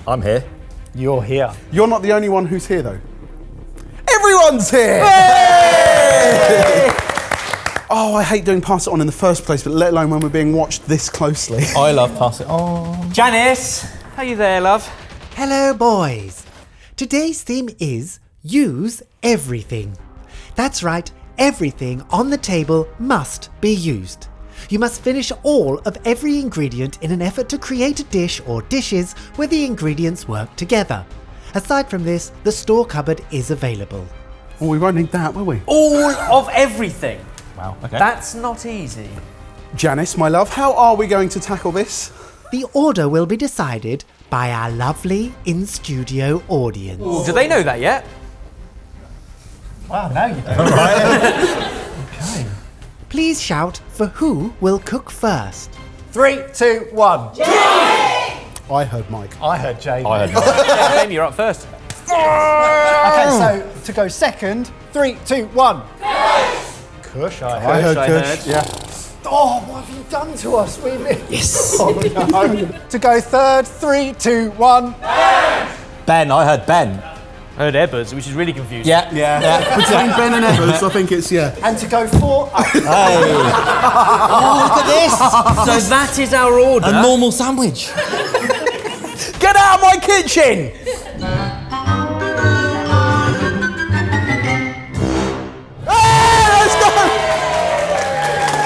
I'm here. You're here. You're not the only one who's here, though. Everyone's here! Oh, I hate doing Pass It On in the first place, but let alone when we're being watched this closely. I love Pass It On. Janice, how you there, love? Hello, boys. Today's theme is use everything. That's right, everything on the table must be used. You must finish all of every ingredient in an effort to create a dish or dishes where the ingredients work together. Aside from this, the store cupboard is available. Well, we won't need that, will we? All of everything. Wow, okay. That's not easy. Janice, my love, how are we going to tackle this? The order will be decided by our lovely in-studio audience. Ooh, do they know that yet? Wow, now you do. Okay. Please shout for who will cook first. 3, 2, 1. I heard Mike. I heard Jamie. I heard Yeah, Jamie, you're up first. Okay, so to go second, 3, 2, 1. Kush, I heard. I heard I Kush, heard. yeah. Oh, what have you done to us? Yes. Oh, no. To go third, 3, 2, 1. Ben, I heard Ben. I heard Ebbers, which is really confusing. Yeah. Between Ben and Evans, I think it's, yeah. And to go fourth. Hey. Oh, look at this. So that is our order. A normal sandwich. Get out of my kitchen! Let's go!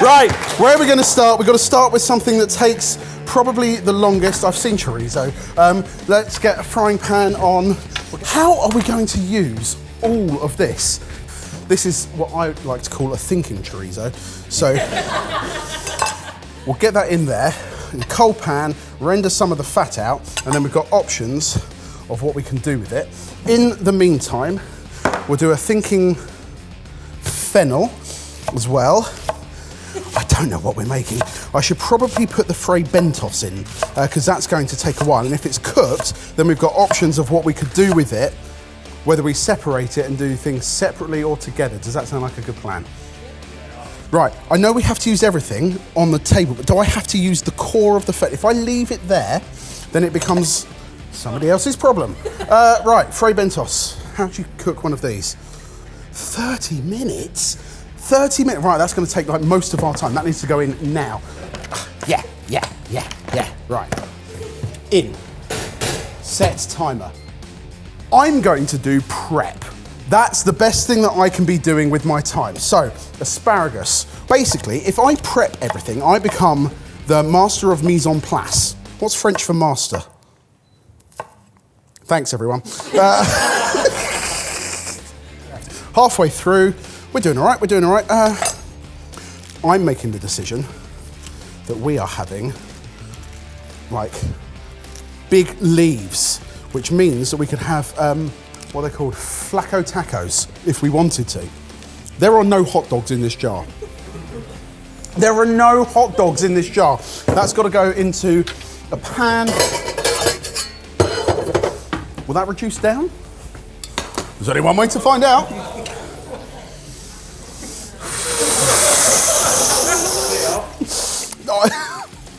Right, where are we going to start? We've got to start with something that takes probably the longest. I've seen chorizo. Let's get a frying pan on. How are we going to use all of this? This is what I like to call a thinking chorizo. So we'll get that in there, in a cold pan, render some of the fat out, and then we've got options of what we can do with it. In the meantime, we'll do a thinking fennel as well. I don't know what we're making. I should probably put the Fray Bentos in, because that's going to take a while. And if it's cooked, then we've got options of what we could do with it, whether we separate it and do things separately or together. Does that sound like a good plan? Right, I know we have to use everything on the table, but do I have to use the core of the fat? If I leave it there, then it becomes somebody else's problem. Right, Fray Bentos. How do you cook one of these? 30 minutes? 30 minutes, right, that's gonna take like most of our time. That needs to go in now. Yeah. Right, in, set timer. I'm going to do prep. That's the best thing that I can be doing with my time. So, asparagus. Basically, if I prep everything, I become the master of mise en place. What's French for master? Thanks, everyone. Halfway through, we're doing all right. I'm making the decision that we are having, like, big leaves, which means that we could have what they're called flaco tacos, if we wanted to. There are no hot dogs in this jar. There are no hot dogs in this jar. That's got to go into a pan. Will that reduce down? There's only one way to find out.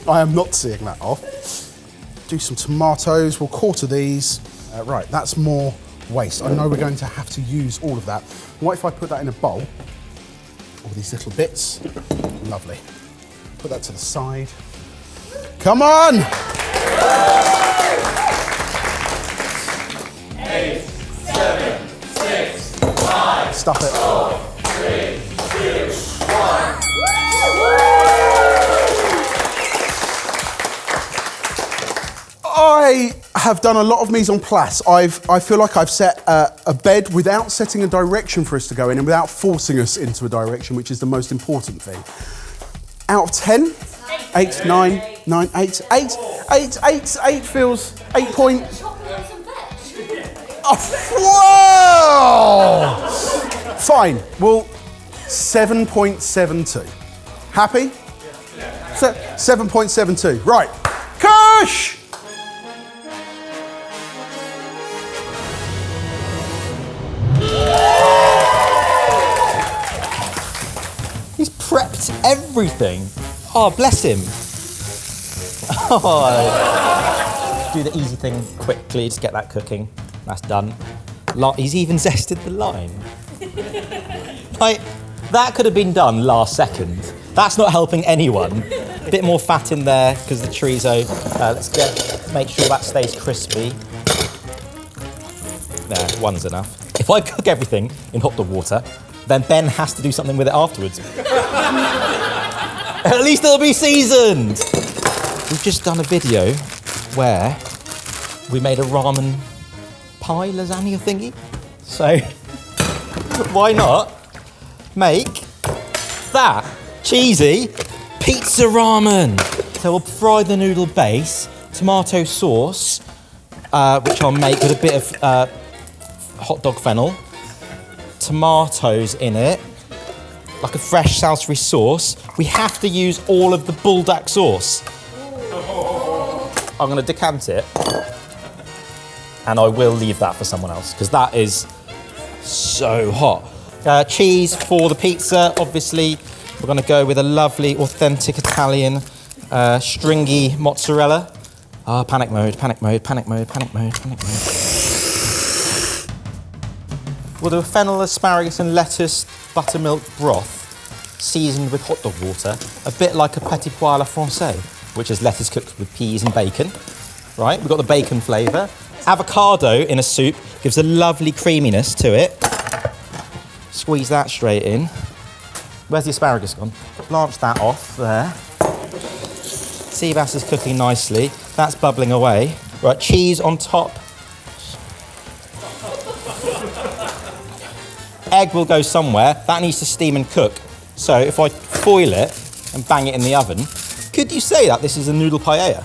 I am not seeing that off. Do some tomatoes, we'll quarter these. Right, that's more waste. I know we're going to have to use all of that. What if I put that in a bowl? All these little bits. Lovely. Put that to the side. Come on! 8, 7, 6, 5. Stuff it. 4, 3, 2, 1. I have done a lot of mise en place. I feel like I've set a bed without setting a direction for us to go in and without forcing us into a direction, which is the most important thing. Out of 10, 8, 9, 9, 8, 8, 8, 8, 8 feels 8 point. Oh, whoa! Fine, well, 7.72. Happy? 7.72, right. Kush! He's prepped everything. Oh, bless him. Oh. do the easy thing quickly, just get that cooking. That's done. He's even zested the lime. Like, that could have been done last second. That's not helping anyone. A bit more fat in there because the chorizo. Let's make sure that stays crispy. There, one's enough. If I cook everything in hot dog water, then Ben has to do something with it afterwards. At least it'll be seasoned. We've just done a video where we made a ramen pie lasagna thingy. So why not make that cheesy pizza ramen? So we'll fry the noodle base, tomato sauce, which I'll make with a bit of hot dog fennel, tomatoes in it, like a fresh Salisbury sauce. We have to use all of the bulldog sauce. I'm going to decant it, and I will leave that for someone else, because that is so hot. Cheese for the pizza, obviously. We're going to go with a lovely, authentic Italian stringy mozzarella. Panic mode, panic mode, panic mode, panic mode, panic mode. We'll do a fennel, asparagus and lettuce buttermilk broth seasoned with hot dog water, a bit like a petit pois à la française, which is lettuce cooked with peas and bacon. Right, we've got the bacon flavour. Avocado in a soup gives a lovely creaminess to it. Squeeze that straight in. Where's the asparagus gone? Blanch that off there. Sea bass is cooking nicely. That's bubbling away. Right, cheese on top. Egg will go somewhere. That needs to steam and cook. So if I foil it and bang it in the oven, could you say that this is a noodle paella?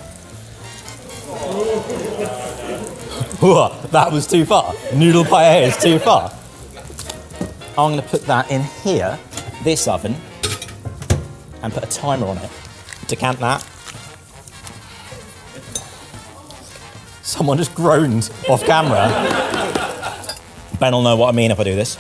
That was too far. Noodle paella is too far. I'm going to put that in here, this oven, and put a timer on it. Decant that. Someone just groaned off camera. Ben will know what I mean if I do this.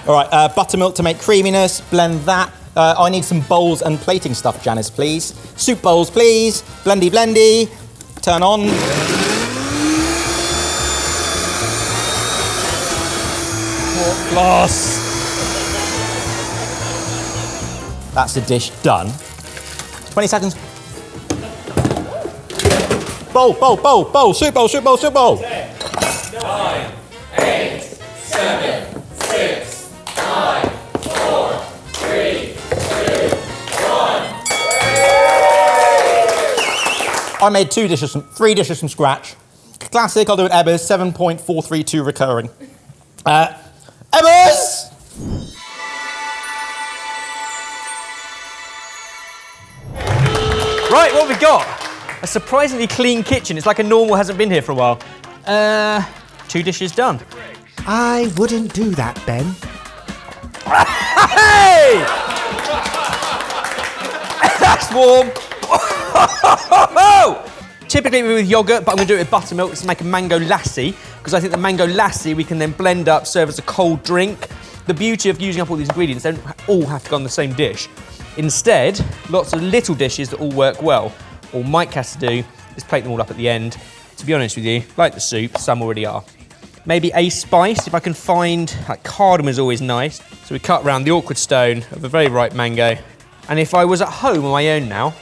All right, buttermilk to make creaminess, blend that. I need some bowls and plating stuff, Janice, please. Soup bowls, please. Blendy, blendy. Turn on. Glass. That's the dish done. 20 seconds. Bowl, bowl, bowl, bowl, soup bowl, soup bowl, soup bowl. 10, 9, 8, 7, 6, 5, 4, 3, 2, 1. I made 3 dishes from scratch. Classic, I'll do an Ebbers, 7.432 recurring. Ebbers! Right, what have we got? A surprisingly clean kitchen. It's like a normal hasn't been here for a while. 2 dishes done. I wouldn't do that, Ben. Hey! That's warm. Typically with yogurt, but I'm going to do it with buttermilk to make a mango lassi, because I think the mango lassi we can then blend up, serve as a cold drink. The beauty of using up all these ingredients, they don't all have to go on the same dish. Instead, lots of little dishes that all work well. All Mike has to do is plate them all up at the end. To be honest with you, like the soup, some already are. Maybe a spice, if I can find, like cardamom is always nice. So we cut around the awkward stone of a very ripe mango. And if I was at home on my own now,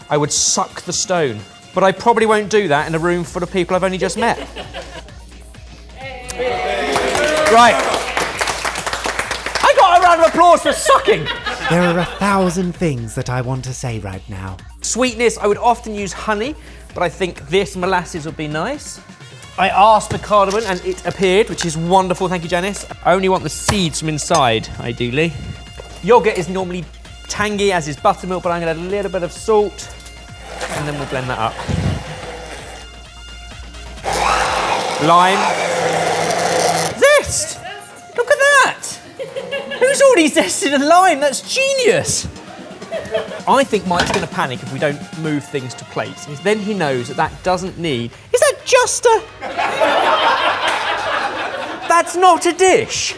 I would suck the stone. But I probably won't do that in a room full of people I've only just met. Right. I got a round of applause for sucking. There are 1,000 things that I want to say right now. Sweetness, I would often use honey, but I think this molasses would be nice. I asked for cardamom and it appeared, which is wonderful. Thank you, Janice. I only want the seeds from inside, ideally. Yogurt is normally tangy, as is buttermilk, but I'm going to add a little bit of salt, and then we'll blend that up. Lime. Zest! Look at that! Who's already zested a lime? That's genius! I think Mike's going to panic if we don't move things to plates. Because then he knows that that doesn't need... Is that just a... That's not a dish.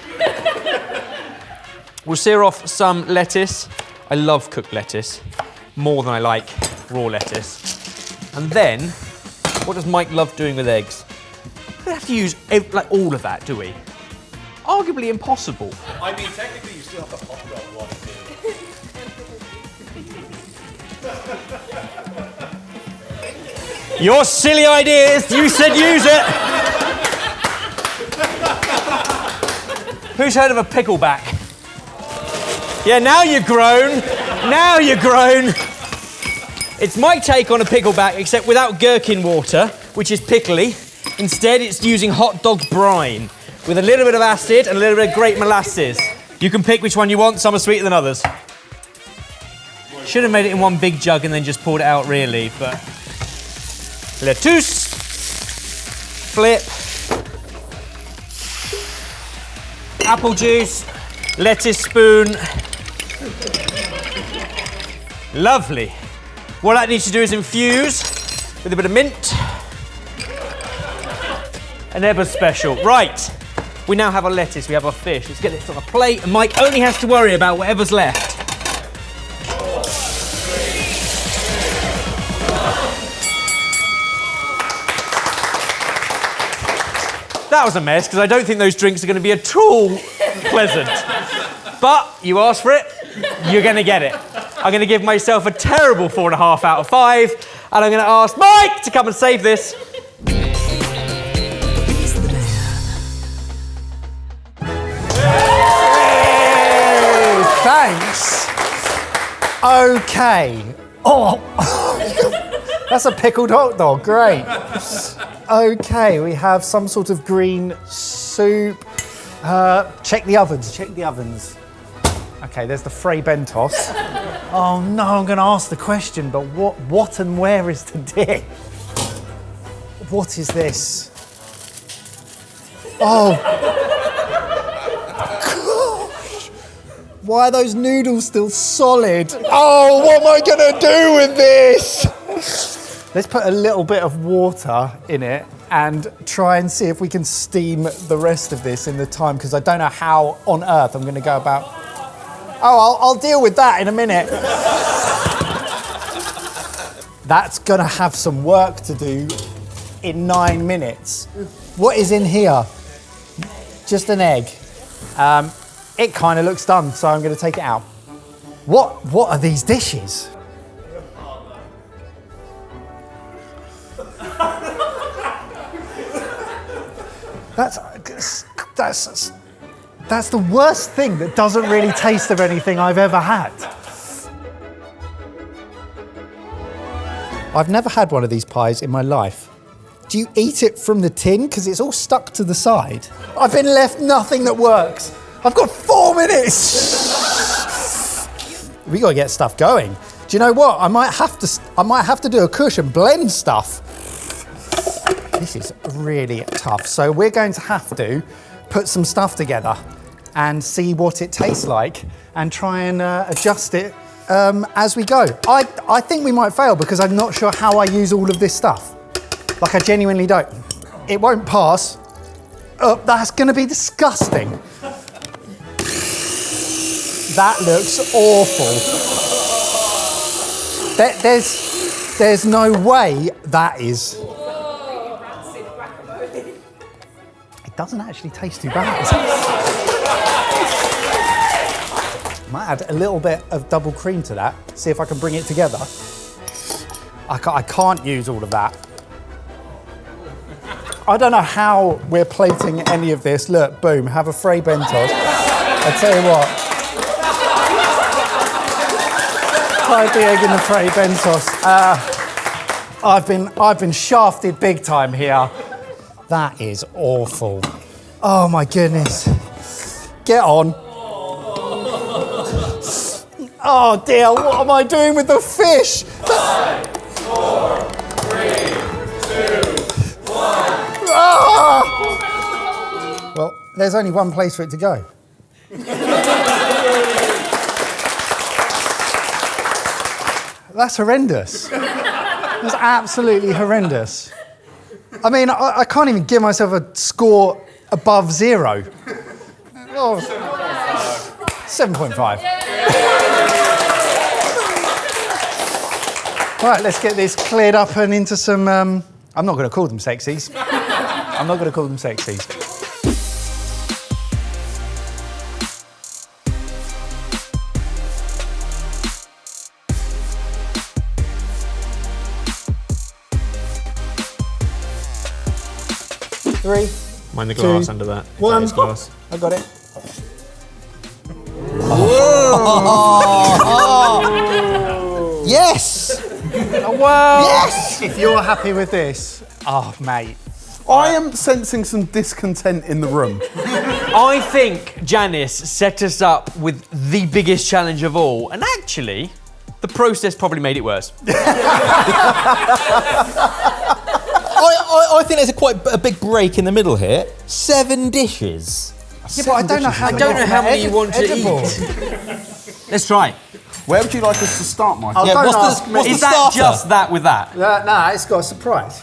We'll sear off some lettuce. I love cooked lettuce more than I like raw lettuce. And then, what does Mike love doing with eggs? We don't have to use like all of that, do we? Arguably impossible. I mean, technically, you still have the hot dog one too. Your silly ideas, you said use it. Who's heard of a pickleback? Yeah, now you're grown. Now you're grown. It's my take on a pickleback, except without gherkin water, which is pickly. Instead, it's using hot dog brine with a little bit of acid and a little bit of grape molasses. You can pick which one you want. Some are sweeter than others. Should have made it in one big jug and then just poured it out, really, but... Lettuce. Flip. Apple juice. Lettuce spoon. Lovely. What that needs to do is infuse with a bit of mint. An Ebbers special. Right. We now have our lettuce, we have our fish. Let's get this on a plate, and Mike only has to worry about whatever's left. That was a mess, because I don't think those drinks are going to be at all pleasant. But you asked for it, you're going to get it. I'm going to give myself a terrible 4.5 out of 5, and I'm going to ask Mike to come and save this. Thanks. Okay. Oh, that's a pickled hot dog. Great. Okay, we have some sort of green soup. Check the ovens. Check the ovens. Okay, there's the Fray Bentos. Oh no, I'm going to ask the question, but what and where is the dish? What is this? Oh. Why are those noodles still solid? Oh, what am I gonna do with this? Let's put a little bit of water in it and try and see if we can steam the rest of this in the time, because I don't know how on earth I'm gonna go about... Oh, I'll deal with that in a minute. That's gonna have some work to do in 9 minutes. What is in here? Just an egg. It kind of looks done, so I'm going to take it out. What are these dishes? That's the worst thing that doesn't really taste of anything I've ever had. I've never had one of these pies in my life. Do you eat it from the tin? Because it's all stuck to the side. I've been left nothing that works. I've got 4 minutes. We got to get stuff going. Do you know what? I might have to do a push and blend stuff. This is really tough. So we're going to have to put some stuff together and see what it tastes like and try and adjust it as we go. I think we might fail because I'm not sure how I use all of this stuff. Like, I genuinely don't. It won't pass. That's going to be disgusting. That looks awful. There's no way that is. It doesn't actually taste too bad. Might add a little bit of double cream to that. See if I can bring it together. I can't use all of that. I don't know how we're plating any of this. Look, boom, have a Fray Bentos. I tell you what. Hide the egg in the Fray Bentos. I've been shafted big time here. That is awful. Oh my goodness. Get on. Oh dear, what am I doing with the fish? 5, 4, 3, 2, 1. Ah! Well, there's only one place for it to go. That's horrendous. That's absolutely horrendous. I mean, I can't even give myself a score above 0. Oh, 7.5. Right, let's get this cleared up and into some... I'm not going to call them sexies. I'm not going to call them sexies. Three. Mind the glass under that. One. Glass. I got it. Yes! Well, Yes! if you're happy with this, oh, mate. I am sensing some discontent in the room. I think Janice set us up with the biggest challenge of all, and actually, the process probably made it worse. I think there's quite a big break in the middle here. 7 dishes. Yeah, but I don't know how. I don't know how many you want to eat. Let's try. Where would you like us to start, Michael? Yeah, don't what's ask the, me. what's the Is that starter? just that with that? Nah, it's got a surprise.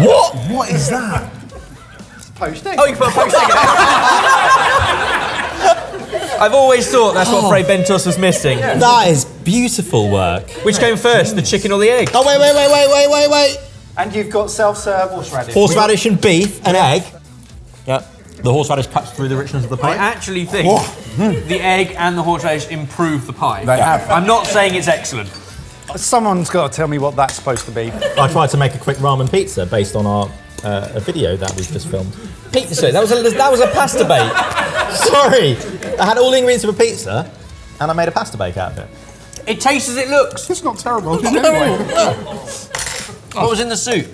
What? What is that? Poached egg. Oh, you can put a poached egg in it. I've always thought that's what Fray Bentos was missing. That is beautiful work. Which came first, the chicken or the egg? Oh, wait. And you've got self-serve horseradish. Horseradish and beef and egg. Yeah. The horseradish cuts through the richness of the I pie. actually think the egg and the horseradish improve the pie. They have. I'm not saying it's excellent. Someone's got to tell me what that's supposed to be. I tried to make a quick ramen pizza based on our a video that we've just filmed. Pizza. That was a pasta bake. Sorry. I had all the ingredients of a pizza and I made a pasta bake out of it. It tastes as it looks. It's not terrible. Anyway. What was in the soup?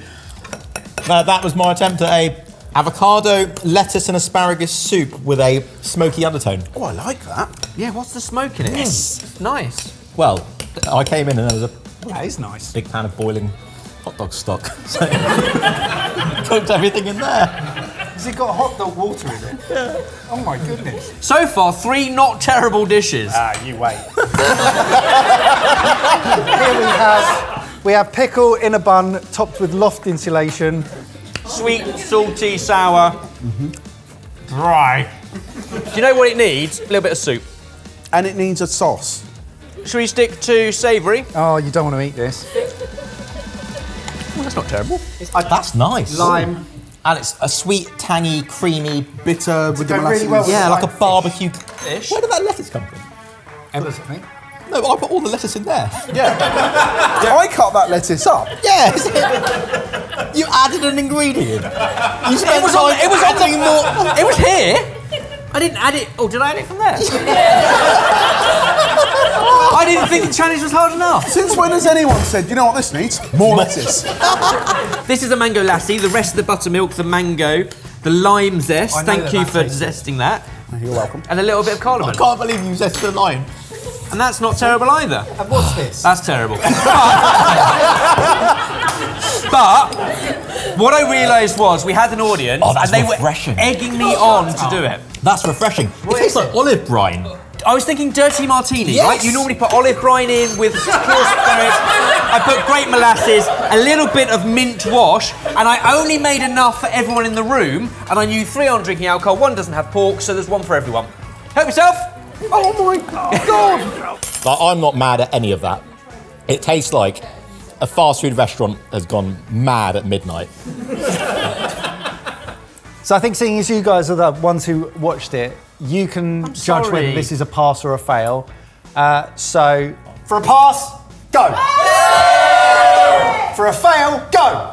That was my attempt at a avocado, lettuce and asparagus soup with a smoky undertone. Oh, I like that. Yeah, what's the smoke in it? Yes. Nice. Well, I came in and there was a That is nice. big pan of boiling hot dog stock. So cooked everything in there. Has it got hot dog water in it? Yeah. Oh my goodness. So far, 3 not terrible dishes. You wait. Here we have pickle in a bun, topped with loft insulation. Sweet, salty, sour. Dry. Do you know what it needs? A little bit of soup. And it needs a sauce. Should we stick to savoury? Oh, you don't want to eat this. Well, that's not terrible. That's nice. Lime. And it's a sweet, tangy, creamy, Bitter with the go molasses. really well with yeah, like a Lime barbecue. Fish. Where did that lettuce come from? Everything. No, I put all the lettuce in there. Yeah. I cut that lettuce up. Yes. You added an ingredient. You spent It was on. time It was on adding the. more. It was here. I didn't add it. Oh, did I add it from there? I didn't think the challenge was hard enough. Since when has anyone said, you know what this needs? More lettuce. This is a mango lassi. The rest of the buttermilk, the mango, the lime zest. I know Thank that you that for tastes zesting that. You're welcome. And a little bit of I cardamom. can't believe you zested the lime. And that's not terrible either. And what's this? That's terrible. But what I realised was we had an audience Oh, that's and they refreshing. were egging me on to do it. That's refreshing. It tastes like olive brine. I was thinking dirty martini, Yes. right? You normally put olive brine in with pure spirits. I put great molasses, a little bit of mint wash, and I only made enough for everyone in the room. And I knew 3 aren't drinking alcohol, 1 doesn't have pork, so there's 1 for everyone. Help yourself. Oh my God. Like, I'm not mad at any of that. It tastes like a fast food restaurant has gone mad at midnight. So I think seeing as you guys are the ones who watched it, you can judge sorry. whether this is a pass or a fail. So for a pass, go. For a fail, go.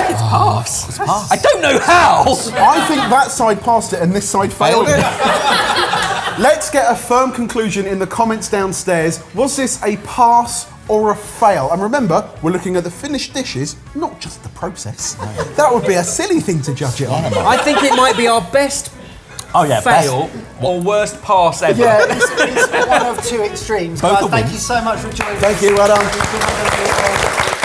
It's pass. It's pass. I don't know how. I think that side passed it and this side failed it. Let's get a firm conclusion in the comments downstairs. Was this a pass or a fail? And remember, we're looking at the finished dishes, not just the process. That would be a silly thing to judge it on. I think it might be our best fail or worst pass ever. Yeah, it's one of 2 extremes. Both Guys, of thank them. you so much for joining us. Thank you, well done. Thank you.